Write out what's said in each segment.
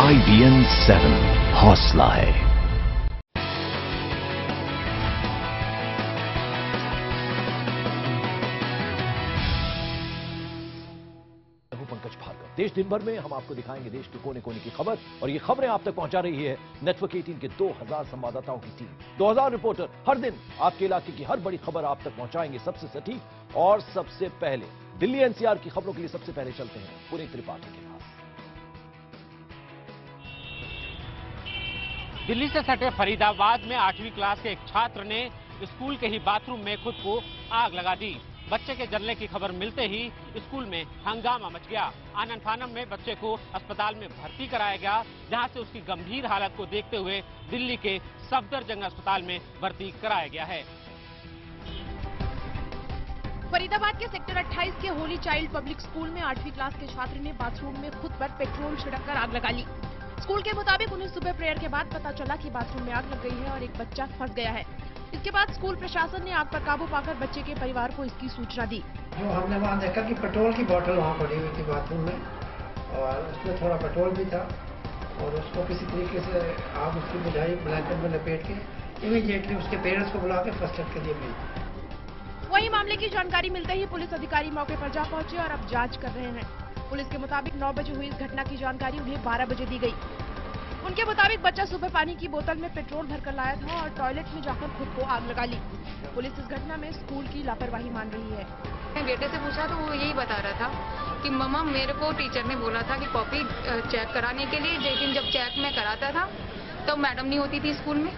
IBN 7 हौसला है। पंकज भार्गव। देश दिन भर में हम आपको दिखाएंगे देश के कोने कोने की खबर, और ये खबरें आप तक पहुंचा रही है नेटवर्क 18 के 2000 संवाददाताओं की टीम। 2000 रिपोर्टर हर दिन आपके इलाके की हर बड़ी खबर आप तक पहुंचाएंगे सबसे सटीक और सबसे पहले। दिल्ली एनसीआर की खबरों के लिए सबसे पहले चलते हैं पुनीत त्रिपाठी के पास। दिल्ली से सटे फरीदाबाद में 8वीं क्लास के एक छात्र ने स्कूल के ही बाथरूम में खुद को आग लगा दी। बच्चे के जलने की खबर मिलते ही स्कूल में हंगामा मच गया। आनन फानन में बच्चे को अस्पताल में भर्ती कराया गया, जहां से उसकी गंभीर हालत को देखते हुए दिल्ली के सफदरजंग अस्पताल में भर्ती कराया गया है। फरीदाबाद के सेक्टर 28 के होली चाइल्ड पब्लिक स्कूल में 8वीं क्लास के छात्र ने बाथरूम में खुद पर पेट्रोल छिड़ककर आग लगा ली। स्कूल के मुताबिक उन्हें सुबह प्रेयर के बाद पता चला कि बाथरूम में आग लग गई है और एक बच्चा फंस गया है। इसके बाद स्कूल प्रशासन ने आग पर काबू पाकर बच्चे के परिवार को इसकी सूचना दी। जो हमने वहाँ देखा कि पेट्रोल की बोतल वहाँ पड़ी हुई थी बाथरूम में, और उसमें थोड़ा पेट्रोल भी था, और उसको किसी तरीके से आग उसकी बुझाई, ब्लैंकेट में लपेट के इमीडिएटली उसके पेरेंट्स को बुला के फर्स्ट एड के लिए भेजी। वही मामले की जानकारी मिलते ही पुलिस अधिकारी मौके पर जा पहुंचे और अब जांच कर रहे हैं। पुलिस के मुताबिक 9 बजे हुई इस घटना की जानकारी उन्हें 12 बजे दी गई। उनके मुताबिक बच्चा सुबह पानी की बोतल में पेट्रोल भरकर लाया था और टॉयलेट में जाकर खुद को आग लगा ली। पुलिस इस घटना में स्कूल की लापरवाही मान रही है। मैं बेटे से पूछा तो वो यही बता रहा था कि मम्मा मेरे को टीचर ने बोला था कि कॉपी चेक कराने के लिए, लेकिन जब चेक मैं कराता था तो मैडम नहीं होती थी स्कूल में।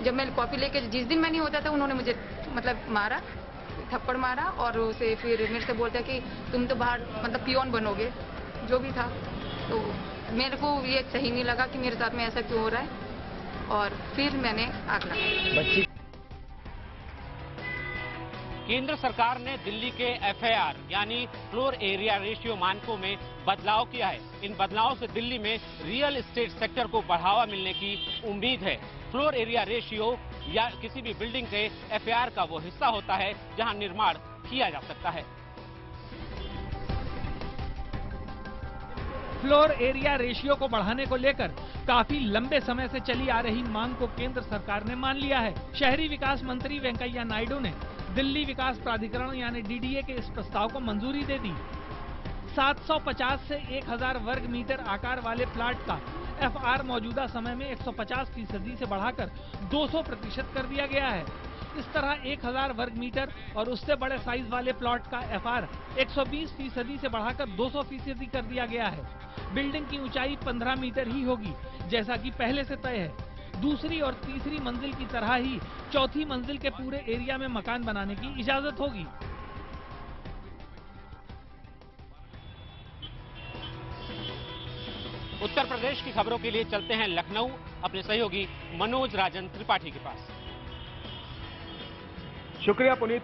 जब मैं कॉपी लेके जिस दिन मैं नहीं होता था उन्होंने मुझे मतलब मारा, थप्पड़ मारा, और उसे फिर मेरे से बोलता कि तुम तो बाहर मतलब पियोन बनोगे, जो भी था। तो मेरे को ये सही नहीं लगा कि मेरे साथ में ऐसा क्यों हो रहा है, और फिर मैंने आग लगाई। केंद्र सरकार ने दिल्ली के FAR यानी फ्लोर एरिया रेशियो मानकों में बदलाव किया है। इन बदलावों से दिल्ली में रियल एस्टेट सेक्टर को बढ़ावा मिलने की उम्मीद है। फ्लोर एरिया रेशियो या किसी भी बिल्डिंग के FAR का वो हिस्सा होता है जहां निर्माण किया जा सकता है। फ्लोर एरिया रेशियो को बढ़ाने को लेकर काफी लंबे समय से चली आ रही मांग को केंद्र सरकार ने मान लिया है। शहरी विकास मंत्री वेंकैया नायडू ने दिल्ली विकास प्राधिकरण यानी DDA के इस प्रस्ताव को मंजूरी दे दी। 750 से 1000 वर्ग मीटर आकार वाले प्लाट का FR मौजूदा समय में 150% से बढ़ाकर 200% कर दिया गया है। इस तरह 1000 वर्ग मीटर और उससे बड़े साइज वाले प्लॉट का FR 120% से बढ़ाकर 200% कर दिया गया है। बिल्डिंग की ऊंचाई 15 मीटर ही होगी, जैसा कि पहले से तय है। दूसरी और तीसरी मंजिल की तरह ही चौथी मंजिल के पूरे एरिया में मकान बनाने की इजाजत होगी। उत्तर प्रदेश की खबरों के लिए चलते हैं लखनऊ अपने सहयोगी मनोज राजन त्रिपाठी के पास। शुक्रिया पुनीत।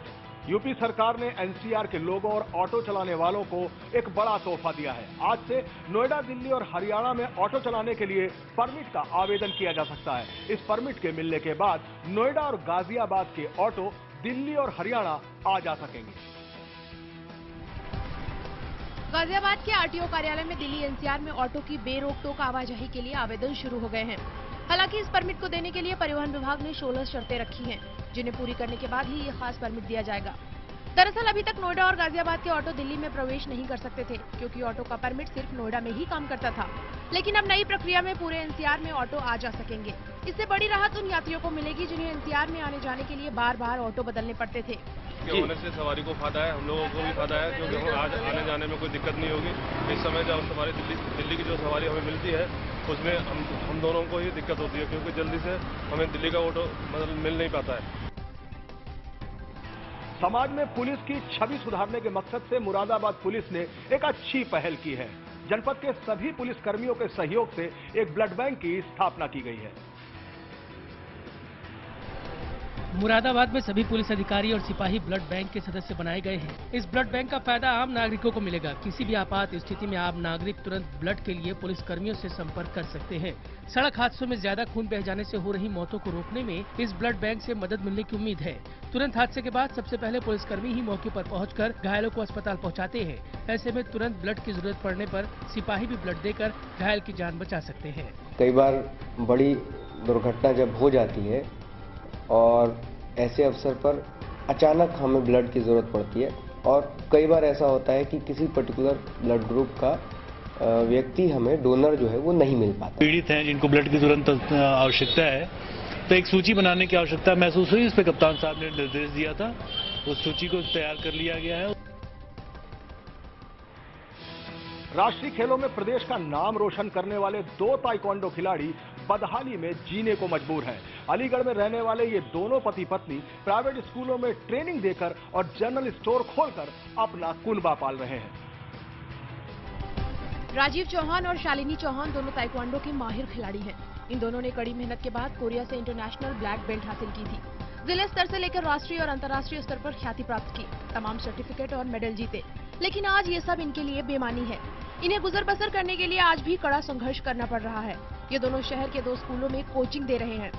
यूपी सरकार ने एनसीआर के लोगों और ऑटो चलाने वालों को एक बड़ा तोहफा दिया है। आज से नोएडा, दिल्ली और हरियाणा में ऑटो चलाने के लिए परमिट का आवेदन किया जा सकता है। इस परमिट के मिलने के बाद नोएडा और गाजियाबाद के ऑटो दिल्ली और हरियाणा आ जा सकेंगे। गाजियाबाद के RTO कार्यालय में दिल्ली NCR में ऑटो की बेरोक-टोक आवाजाही के लिए आवेदन शुरू हो गए हैं। हालांकि इस परमिट को देने के लिए परिवहन विभाग ने 16 शर्तें रखी हैं, जिन्हें पूरी करने के बाद ही ये खास परमिट दिया जाएगा। दरअसल अभी तक नोएडा और गाजियाबाद के ऑटो दिल्ली में प्रवेश नहीं कर सकते थे, क्योंकि ऑटो का परमिट सिर्फ नोएडा में ही काम करता था। लेकिन अब नई प्रक्रिया में पूरे NCR में ऑटो आ जा सकेंगे। इससे बड़ी राहत उन यात्रियों को मिलेगी जिन्हें NCR में आने जाने के लिए बार बार ऑटो बदलने पड़ते थे। के होने से सवारी को फायदा है, हम लोगों को भी फायदा है, क्योंकि आज आने जाने में कोई दिक्कत नहीं होगी। इस समय जब सवारी दिल्ली की जो सवारी हमें मिलती है उसमें हम दोनों को ही दिक्कत होती है, क्योंकि जल्दी से हमें दिल्ली का ऑटो मतलब मिल नहीं पाता है। समाज में पुलिस की छवि सुधारने के मकसद से मुरादाबाद पुलिस ने एक अच्छी पहल की है। जनपद के सभी पुलिस कर्मियों के सहयोग से एक ब्लड बैंक की स्थापना की गई है। मुरादाबाद में सभी पुलिस अधिकारी और सिपाही ब्लड बैंक के सदस्य बनाए गए हैं। इस ब्लड बैंक का फायदा आम नागरिकों को मिलेगा। किसी भी आपात स्थिति में आम नागरिक तुरंत ब्लड के लिए पुलिस कर्मियों से संपर्क कर सकते हैं। सड़क हादसों में ज्यादा खून बह जाने से हो रही मौतों को रोकने में इस ब्लड बैंक से मदद मिलने की उम्मीद है। तुरंत हादसे के बाद सबसे पहले पुलिसकर्मी ही मौके पर पहुंचकर घायलों को अस्पताल पहुंचाते हैं। ऐसे में तुरंत ब्लड की जरूरत पड़ने पर सिपाही भी ब्लड देकर घायल की जान बचा सकते हैं। कई बार बड़ी दुर्घटना जब हो जाती है और ऐसे अवसर पर अचानक हमें ब्लड की जरूरत पड़ती है और कई बार ऐसा होता है कि किसी पर्टिकुलर ब्लड ग्रुप का व्यक्ति हमें डोनर जो है वो नहीं मिल पाता। पीड़ित हैं जिनको ब्लड की तुरंत आवश्यकता है, तो एक सूची बनाने की आवश्यकता महसूस हुई। इस पर कप्तान साहब ने निर्देश दिया था, उस सूची को तैयार कर लिया गया है। राष्ट्रीय खेलों में प्रदेश का नाम रोशन करने वाले 2 ताइक्वांडो खिलाड़ी बदहाली में जीने को मजबूर हैं। अलीगढ़ में रहने वाले ये दोनों पति पत्नी प्राइवेट स्कूलों में ट्रेनिंग देकर और जनरल स्टोर खोलकर अपना कुनबा पाल रहे हैं। राजीव चौहान और शालिनी चौहान दोनों ताइक्वांडो के माहिर खिलाड़ी हैं। इन दोनों ने कड़ी मेहनत के बाद कोरिया से इंटरनेशनल ब्लैक बेल्ट हासिल की थी। जिले स्तर से लेकर राष्ट्रीय और अंतर्राष्ट्रीय स्तर पर ख्याति प्राप्त की, तमाम सर्टिफिकेट और मेडल जीते। लेकिन आज ये सब इनके लिए बेमानी है। इन्हें गुजर बसर करने के लिए आज भी कड़ा संघर्ष करना पड़ रहा है। ये दोनों शहर के 2 स्कूलों में कोचिंग दे रहे हैं।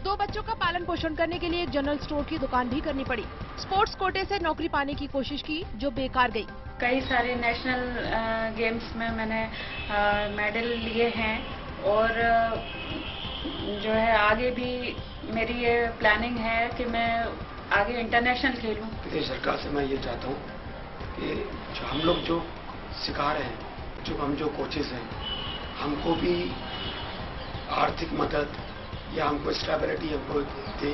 2 बच्चों का पालन पोषण करने के लिए एक जनरल स्टोर की दुकान भी करनी पड़ी। स्पोर्ट्स कोटे से नौकरी पाने की कोशिश की, जो बेकार गई। कई सारे नेशनल गेम्स में मैंने मेडल लिए हैं और जो है आगे भी मेरी ये प्लानिंग है कि मैं आगे इंटरनेशनल खेलूं। प्रदेश सरकार से मैं ये चाहता हूँ कि जो हम लोग जो सिखा रहे हैं, जो कोचेस हैं, हमको भी आर्थिक मदद या हमको स्टेबिलिटी हमको दे।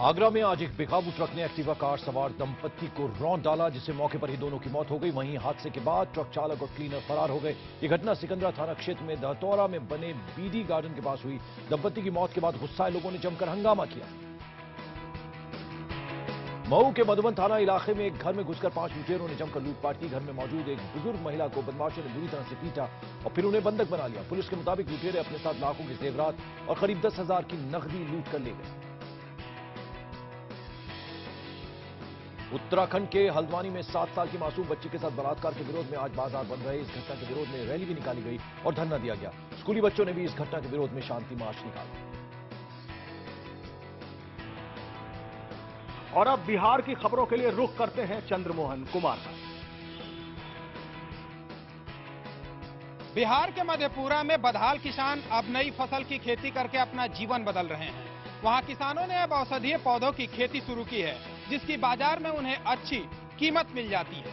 आगरा में आज एक बेकाबू ट्रक ने एक्टिवा कार सवार दंपत्ति को रौंद डाला, जिससे मौके पर ही दोनों की मौत हो गई। वहीं हादसे के बाद ट्रक चालक और क्लीनर फरार हो गए। ये घटना सिकंदरा थाना क्षेत्र में दहतौरा में बने बीडी गार्डन के पास हुई। दंपत्ति की मौत के बाद गुस्साए लोगों ने जमकर हंगामा किया। मऊ के मधुबन थाना इलाके में एक घर में घुसकर 5 लुटेरों ने जमकर लूटपाट की। घर में मौजूद एक बुजुर्ग महिला को बदमाशों ने बुरी तरह से पीटा और फिर उन्हें बंधक बना लिया। पुलिस के मुताबिक लुटेरे अपने साथ लाखों के जेवरात और करीब 10,000 की नकदी लूट कर ले गए। उत्तराखंड के हल्द्वानी में 7 साल की मासूम बच्ची के साथ बलात्कार के विरोध में आज बाजार बंद रहे। इस घटना के विरोध में रैली भी निकाली गई और धरना दिया गया। स्कूली बच्चों ने भी इस घटना के विरोध में शांति मार्च निकाला। और अब बिहार की खबरों के लिए रुख करते हैं चंद्रमोहन कुमार का। बिहार के मधेपुरा में बदहाल किसान अब नई फसल की खेती करके अपना जीवन बदल रहे हैं। वहां किसानों ने अब औषधीय पौधों की खेती शुरू की है, जिसकी बाजार में उन्हें अच्छी कीमत मिल जाती है।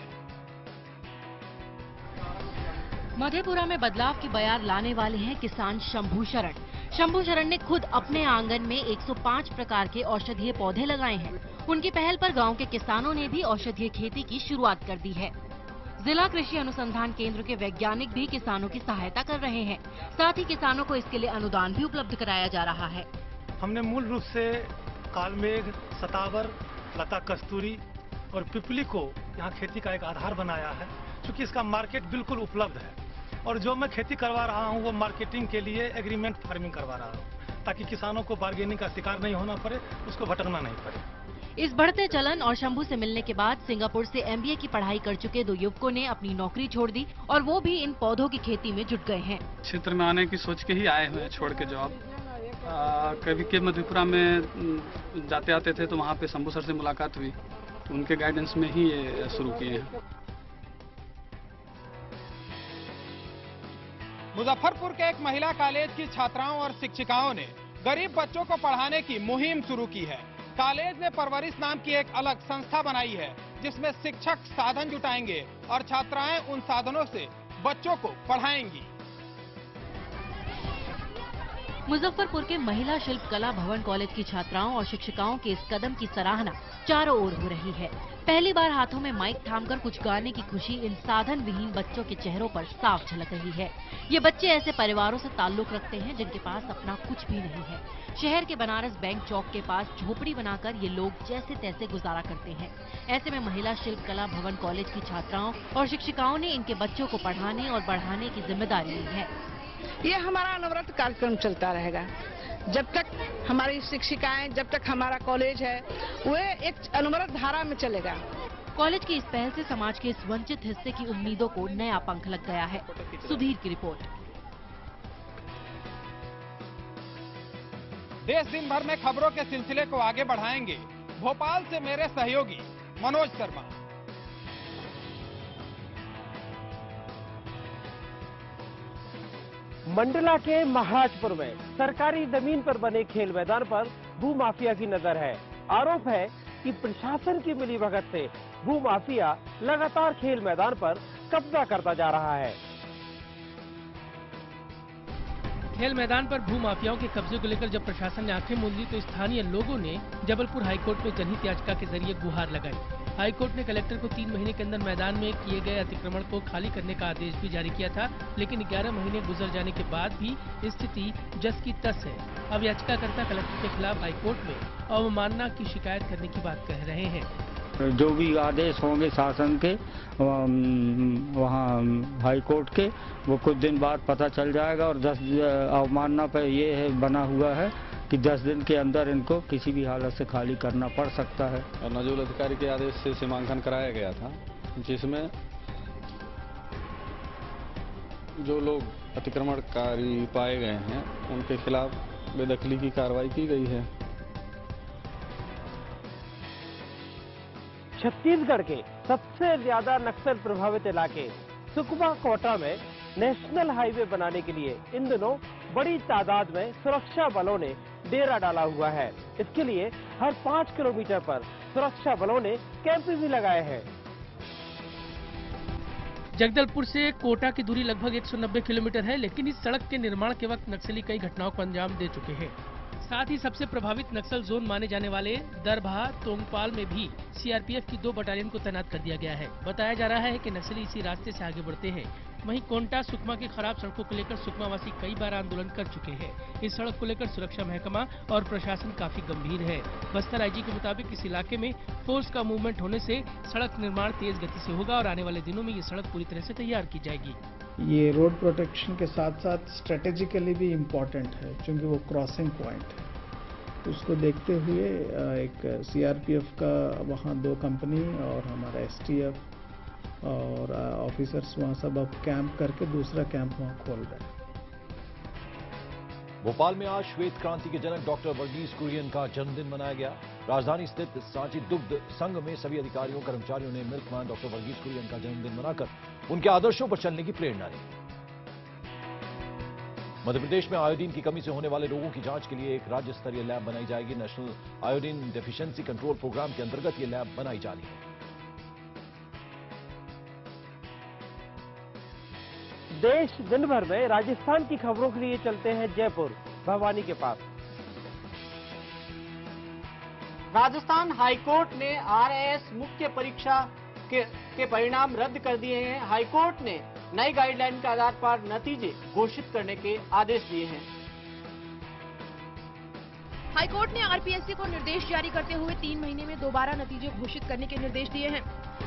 मधेपुरा में बदलाव की बयार लाने वाले हैं किसान शंभू शरण। शंभू शरण ने खुद अपने आंगन में 105 प्रकार के औषधीय पौधे लगाए हैं। उनकी पहल पर गांव के किसानों ने भी औषधीय खेती की शुरुआत कर दी है। जिला कृषि अनुसंधान केंद्र के वैज्ञानिक भी किसानों की सहायता कर रहे हैं। साथ ही किसानों को इसके लिए अनुदान भी उपलब्ध कराया जा रहा है। हमने मूल रूप से कालमेघ, सतावर, लता कस्तूरी और पिपली को यहाँ खेती का एक आधार बनाया है, क्योंकि इसका मार्केट बिल्कुल उपलब्ध है। और जो मैं खेती करवा रहा हूँ वो मार्केटिंग के लिए एग्रीमेंट फार्मिंग करवा रहा हूँ, ताकि किसानों को बार्गेनिंग का शिकार नहीं होना पड़े, उसको भटकना नहीं पड़े। इस बढ़ते चलन और शंभू से मिलने के बाद सिंगापुर से MBA की पढ़ाई कर चुके 2 युवकों ने अपनी नौकरी छोड़ दी और वो भी इन पौधों की खेती में जुट गए हैं। क्षेत्र में आने की सोच के ही आए हुए, छोड़ के जॉब। कभी के मधेपुरा में जाते आते थे तो वहाँ पे शंभू सर से मुलाकात हुई, तो उनके गाइडेंस में ही ये शुरू किए हैं। मुजफ्फरपुर के एक महिला कॉलेज की छात्राओं और शिक्षिकाओं ने गरीब बच्चों को पढ़ाने की मुहिम शुरू की है। कॉलेज ने परवरिश नाम की एक अलग संस्था बनाई है, जिसमें शिक्षक साधन जुटाएंगे और छात्राएं उन साधनों से बच्चों को पढ़ाएंगी। मुजफ्फरपुर के महिला शिल्प कला भवन कॉलेज की छात्राओं और शिक्षिकाओं के इस कदम की सराहना चारों ओर हो रही है। पहली बार हाथों में माइक थामकर कुछ गाने की खुशी इन साधन विहीन बच्चों के चेहरों पर साफ झलक रही है। ये बच्चे ऐसे परिवारों से ताल्लुक रखते हैं जिनके पास अपना कुछ भी नहीं है। शहर के बनारस बैंक चौक के पास झोपड़ी बनाकर ये लोग जैसे तैसे गुजारा करते हैं। ऐसे में महिला शिल्प कला भवन कॉलेज की छात्राओं और शिक्षिकाओं ने इनके बच्चों को पढ़ाने और बढ़ाने की जिम्मेदारी ली है। ये हमारा अनवरत कार्यक्रम चलता रहेगा। जब तक हमारी शिक्षिकाएं, जब तक हमारा कॉलेज है, वह एक अनवरत धारा में चलेगा। कॉलेज की इस पहल से समाज के इस वंचित हिस्से की उम्मीदों को नया पंख लग गया है। सुधीर की रिपोर्ट। देश दिन भर में खबरों के सिलसिले को आगे बढ़ाएंगे भोपाल से मेरे सहयोगी मनोज शर्मा। मंडला के महाराजपुर में सरकारी जमीन पर बने खेल मैदान पर भूमाफिया की नजर है। आरोप है कि प्रशासन की मिलीभगत से भूमाफिया लगातार खेल मैदान पर कब्जा करता जा रहा है। खेल मैदान पर भूमाफियाओं के कब्जे को लेकर जब प्रशासन ने आंखें मूंद ली तो स्थानीय लोगों ने जबलपुर हाईकोर्ट में जनहित याचिका के जरिए गुहार लगाई। हाईकोर्ट ने कलेक्टर को 3 महीने के अंदर मैदान में किए गए अतिक्रमण को खाली करने का आदेश भी जारी किया था, लेकिन 11 महीने गुजर जाने के बाद भी स्थिति जस की तस है। अब याचिकाकर्ता कलेक्टर के खिलाफ हाईकोर्ट में अवमानना की शिकायत करने की बात कह रहे हैं। जो भी आदेश होंगे शासन के वहाँ हाईकोर्ट के, वो कुछ दिन बाद पता चल जाएगा। और 10 अवमानना पर ये है बना हुआ है कि 10 दिन के अंदर इनको किसी भी हालत से खाली करना पड़ सकता है। और नजूल अधिकारी के आदेश से सीमांकन कराया गया था, जिसमें जो लोग अतिक्रमणकारी पाए गए हैं उनके खिलाफ बेदखली की कार्रवाई की गई है। छत्तीसगढ़ के सबसे ज्यादा नक्सल प्रभावित इलाके सुकमा कोटा में नेशनल हाईवे बनाने के लिए इन दिनों बड़ी तादाद में सुरक्षा बलों ने डेरा डाला हुआ है। इसके लिए हर 5 किलोमीटर पर सुरक्षा बलों ने कैंप भी लगाए हैं। जगदलपुर से कोटा की दूरी लगभग 190 किलोमीटर है, लेकिन इस सड़क के निर्माण के वक्त नक्सली कई घटनाओं को अंजाम दे चुके हैं। साथ ही सबसे प्रभावित नक्सल जोन माने जाने वाले दरभा तोंगपाल में भी सीआरपीएफ की 2 बटालियन को तैनात कर दिया गया है। बताया जा रहा है कि नक्सली इसी रास्ते से आगे बढ़ते हैं। वहीं कोंटा सुकमा की खराब सड़कों को लेकर सुकमा वासी कई बार आंदोलन कर चुके हैं। इस सड़क को लेकर सुरक्षा महकमा और प्रशासन काफी गंभीर है। बस्तर आईजी के मुताबिक इस इलाके में फोर्स का मूवमेंट होने से सड़क निर्माण तेज गति से होगा और आने वाले दिनों में ये सड़क पूरी तरह से तैयार की जाएगी। ये रोड प्रोटेक्शन के साथ साथ स्ट्रेटेजिकली भी इम्पोर्टेंट है, क्योंकि वो क्रॉसिंग पॉइंट है। उसको देखते हुए एक सीआरपीएफ का वहाँ 2 कंपनी और हमारा एसटीएफ और ऑफिसर्स वहाँ सब अब कैंप करके दूसरा कैंप वहाँ खोल रहे हैं। भोपाल में आज श्वेत क्रांति के जनक डॉक्टर वर्गीस कुरियन का जन्मदिन मनाया गया। राजधानी स्थित सांची दुग्ध संघ में सभी अधिकारियों कर्मचारियों ने मिल्कमैन डॉक्टर वर्गीस कुरियन का जन्मदिन मनाकर उनके आदर्शों पर चलने की प्रेरणा ली। मध्य प्रदेश में आयोडीन की कमी से होने वाले रोगों की जांच के लिए एक राज्य स्तरीय लैब बनाई जाएगी। National iodine deficiency control programme के अंतर्गत ये लैब बनाई जा रही है। देश दिन भर में राजस्थान की खबरों के लिए चलते हैं जयपुर भवानी के पास। राजस्थान हाईकोर्ट ने आरएएस मुख्य परीक्षा के परिणाम रद्द कर दिए हैं। हाईकोर्ट ने नई गाइडलाइन के आधार पर नतीजे घोषित करने के आदेश दिए हैं। हाईकोर्ट ने आरपीएससी को निर्देश जारी करते हुए 3 महीने में दोबारा नतीजे घोषित करने के निर्देश दिए हैं।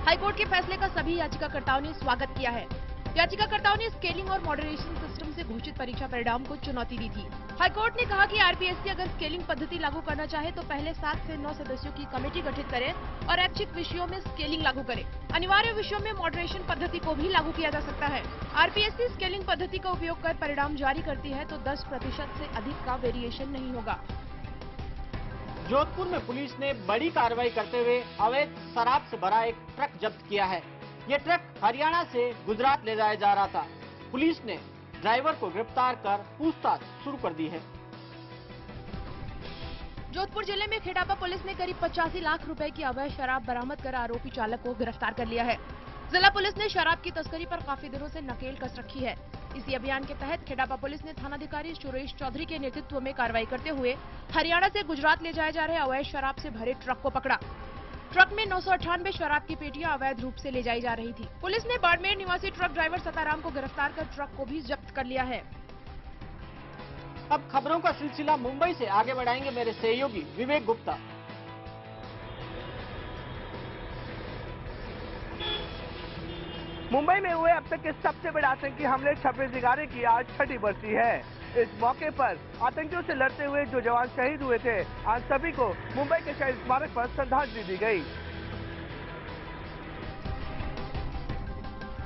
हाईकोर्ट के फैसले का सभी याचिकाकर्ताओं ने स्वागत किया है। याचिकाकर्ताओं ने स्केलिंग और मॉडरेशन सिस्टम से घोषित परीक्षा परिणाम को चुनौती दी थी। हाईकोर्ट ने कहा कि आरपीएससी अगर स्केलिंग पद्धति लागू करना चाहे तो पहले 7 से 9 सदस्यों की कमेटी गठित करे और ऐच्छिक विषयों में स्केलिंग लागू करे। अनिवार्य विषयों में मॉडरेशन पद्धति को भी लागू किया जा सकता है। आरपीएससी स्केलिंग पद्धति का उपयोग कर परिणाम जारी करती है तो 10% से अधिक का वेरिएशन नहीं होगा। जोधपुर में पुलिस ने बड़ी कार्रवाई करते हुए अवैध शराब से भरा एक ट्रक जब्त किया है। ये ट्रक हरियाणा से गुजरात ले जाया जा रहा था। पुलिस ने ड्राइवर को गिरफ्तार कर पूछताछ शुरू कर दी है। जोधपुर जिले में खेड़ापा पुलिस ने करीब 85 लाख रुपए की अवैध शराब बरामद कर आरोपी चालक को गिरफ्तार कर लिया है। जिला पुलिस ने शराब की तस्करी पर काफी दिनों से नकेल कस रखी है। इसी अभियान के तहत खेड़ापा पुलिस ने थानाधिकारी सुरेश चौधरी के नेतृत्व में कार्रवाई करते हुए हरियाणा से गुजरात ले जाए जा रहे अवैध शराब से भरे ट्रक को पकड़ा। ट्रक में 998 शराब की पेटियां अवैध रूप से ले जाई जा रही थी। पुलिस ने बाड़मेर निवासी ट्रक ड्राइवर सताराम को गिरफ्तार कर ट्रक को भी जब्त कर लिया है। अब खबरों का सिलसिला मुंबई से आगे बढ़ाएंगे मेरे सहयोगी विवेक गुप्ता। मुंबई में हुए अब तक के सबसे बड़े आतंकी हमले 26/11 की आज छठी बरसी है। इस मौके पर आतंकियों से लड़ते हुए जो जवान शहीद हुए थे, आज सभी को मुंबई के शहीद स्मारक पर श्रद्धांजलि दी गई।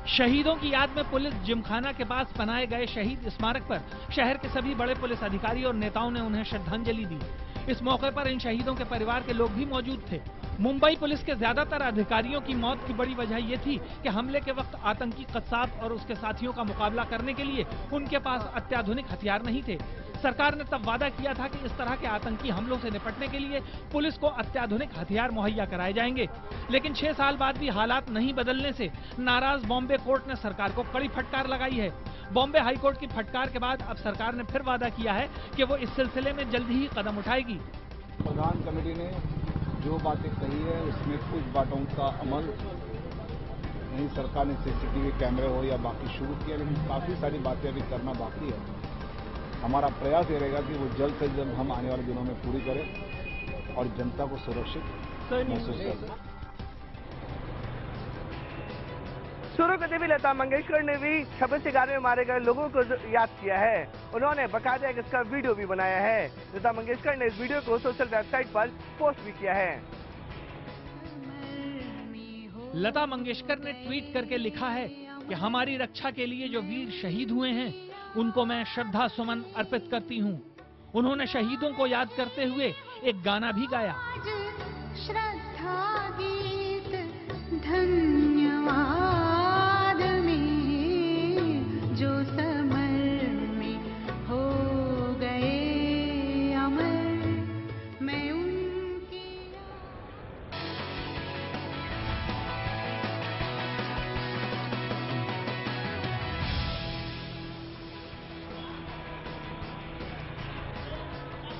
शहीदों की याद में पुलिस जिमखाना के पास बनाए गए शहीद स्मारक पर शहर के सभी बड़े पुलिस अधिकारी और नेताओं ने उन्हें श्रद्धांजलि दी। इस मौके पर इन शहीदों के परिवार के लोग भी मौजूद थे। मुंबई पुलिस के ज्यादातर अधिकारियों की मौत की बड़ी वजह ये थी कि हमले के वक्त आतंकी कस्साब और उसके साथियों का मुकाबला करने के लिए उनके पास अत्याधुनिक हथियार नहीं थे। सरकार ने तब वादा किया था कि इस तरह के आतंकी हमलों से निपटने के लिए पुलिस को अत्याधुनिक हथियार मुहैया कराए जाएंगे, लेकिन 6 साल बाद भी हालात नहीं बदलने से नाराज बॉम्बे कोर्ट ने सरकार को कड़ी फटकार लगाई है। बॉम्बे हाईकोर्ट की फटकार के बाद अब सरकार ने फिर वादा किया है कि वो इस सिलसिले में जल्दी ही कदम उठाएगी। प्रधान कमेटी ने जो बातें कही है उसमें कुछ बातों का अमल नहीं, सरकार ने CCTV कैमरे हो या बाकी शुरू किया, लेकिन काफ़ी सारी बातें अभी करना बाकी है। हमारा प्रयास ये रहेगा कि वो जल्द से जल्द हम आने वाले दिनों में पूरी करें और जनता को सुरक्षित महसूस करें। सूर्य देवी लता मंगेशकर ने भी 26/11 में मारे गए लोगों को याद किया है। उन्होंने बकायदा इसका वीडियो भी बनाया है। लता मंगेशकर ने इस वीडियो को सोशल वेबसाइट पर पोस्ट भी किया है। लता मंगेशकर ने ट्वीट करके लिखा है कि हमारी रक्षा के लिए जो वीर शहीद हुए हैं उनको मैं श्रद्धा सुमन अर्पित करती हूँ। उन्होंने शहीदों को याद करते हुए एक गाना भी गाया। श्रद्धा गीत धन्यवाद में जो समर में हो गए अमर, मैं उनकी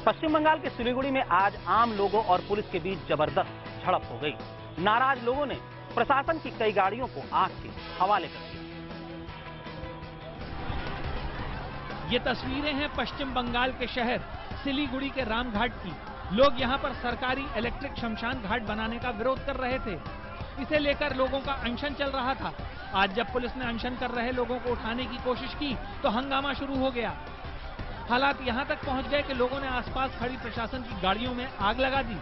पश्चिम बंगाल के सिलीगुड़ी में आज आम लोगों और पुलिस के बीच जबरदस्त झड़प हो गई। नाराज लोगों ने प्रशासन की कई गाड़ियों को आग के हवाले कर दिया। ये तस्वीरें हैं पश्चिम बंगाल के शहर सिलीगुड़ी के रामघाट की। लोग यहां पर सरकारी इलेक्ट्रिक शमशान घाट बनाने का विरोध कर रहे थे। इसे लेकर लोगों का अनशन चल रहा था। आज जब पुलिस ने अनशन कर रहे लोगों को उठाने की कोशिश की तो हंगामा शुरू हो गया। हालात यहां तक पहुंच गए कि लोगों ने आसपास खड़ी प्रशासन की गाड़ियों में आग लगा दी।